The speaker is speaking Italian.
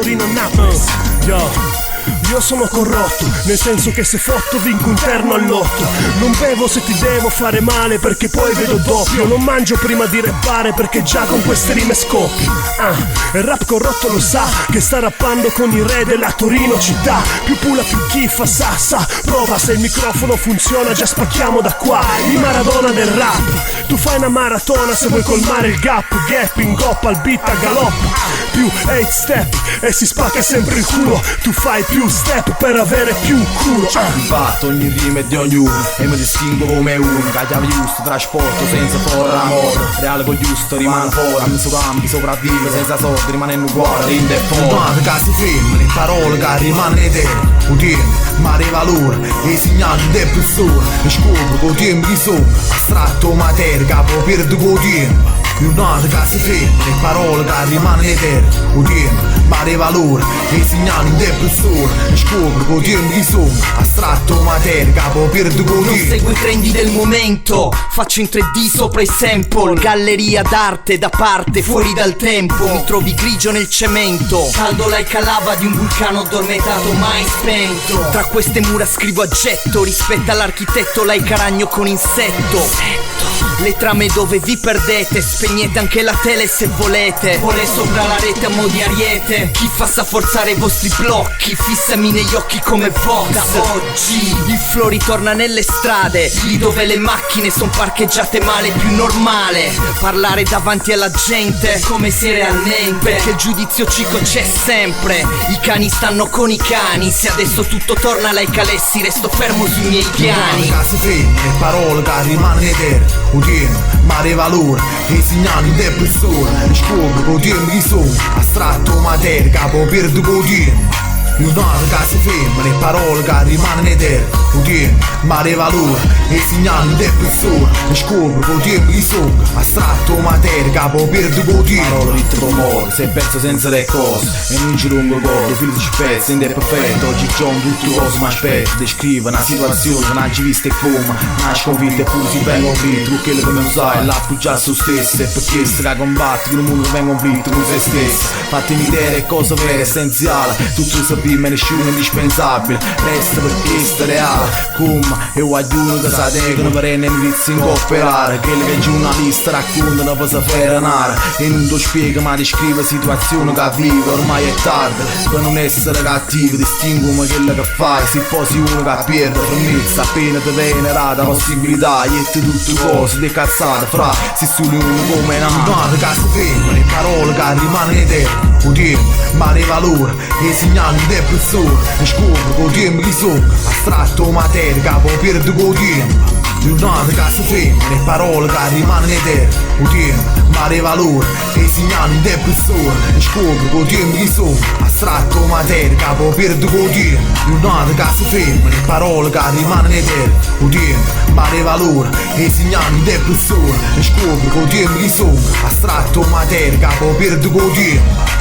Torino a Napoli. Io sono corrotto, nel senso che se fotto vinco un terno al lotto. Non bevo se ti devo fare male perché poi vedo doppio. Non mangio prima di rappare perché già con queste rime scoppio. Il rap corrotto lo sa che sta rappando con i re della Torino città. Più pula più chiffa, sa. Prova se il microfono funziona, già spacchiamo da qua. I Maradona del rap. Tu fai una maratona se vuoi colmare il gap in goppa al beat a galoppa. Più 8 step e si spacca sempre il culo. Tu fai più step per avere più culo. Batto ogni rima di ognuno e mi distingo come uno. Chiave giusto, trasporto senza forra amore. Reale con giusto rimane fuori. Mi sovrambi, sopravvive senza soldi, rimanendo uguale, rinde fuori. Domande che si ferma, le parole che rimangono eterne. Udine, mare valore, e i segnali di persone. E scopro con tempo di sono. Astratto materia, capo perdo con tempo. Giornate che si ferma, le parole che rimangono eterne. Udine, mare valore, e i segnali di persone. E scopro con tempo di sono. Astratto materia, capo perdo con tempo. Non seguo i trendi del momento, faccio in 3D sopra i sample. Galleria d'arte da parte, fuori dal tempo. Mi trovi grigio nel cemento, caldo like lava di un vulcano addormentato mai spento. Tra queste mura scrivo a getto, rispetta l'architetto like ragno con insetto. Le trame dove vi perdete, spegnete anche la tele se volete. Vole sopra la rete a mo' di ariete. Chi fa sa forzare i vostri blocchi, fissami negli occhi come Vox. Da oggi il flow ritorna nelle strade, lì dove le macchine son parcheggiate male. Più normale parlare davanti alla gente come se realmente, perché il giudizio cico c'è sempre. I cani stanno con i cani, se adesso tutto torna like Alessi resto fermo sui miei piani. Che si ferma, le parole che rimangono eterne. Udine, mare valore, e i segnali di persone. E scopro con tempo di sono. Astratto materia, capo perdo con tempo. Giornate che si ferma, le parole che rimangono eterne. Udine, mare valore, e i segnali di persone. E scopro con tempo di sono. Astratto materia, capo perdo con tempo. Parole ritmo muore, sei perso senza le cose. E non ci lungo cordo, filo di spezzi, non è perfetto. Oggi John tutti cose mi aspetto. Descrive una situazione che non ci viste e come. Non sconfitta e pure si vengono fritti. Con quello che mi sai, l'appoggia su stesso. E per questo che combatti, con un mondo che vengono fritti con se stesso. Fatemi vedere cosa vera, essenziale. Tutto lo sapere, nessuno è indispensabile. Resta per questo reale. Come e guagliuno che sa te che non vorrei notizie in cooperare. Quello che il giornalista racconta non posso fare nada. E non ti spiega ma descrive situazioni che vive. Ormai è tardi per non essere cattivo. Distinguo quello che fai. Se fossi uno che pierde promessa, appena ti viene rata possibilità. E tutte cose di cazzate fra. Se solo uno come nato. Giornate che si ferma, le parole che rimangono eterne. Udine, mare valore, e i segnali di persone. E scopro con tempo di sono. Astratto materia, capo perdo con tempo. Giornate che si ferma, le parole che rimangono eterne. Udine, mare valore, e i segnali di persone. E scopro con tempo di sono. Astratto materia, capo perdo con tempo. Giornate che si ferma, le parole che rimangono eterne. Udine, mare valore, e i segnali di persone. E scopro con tempo di sono. Astratto materia, capo perdo con tempo.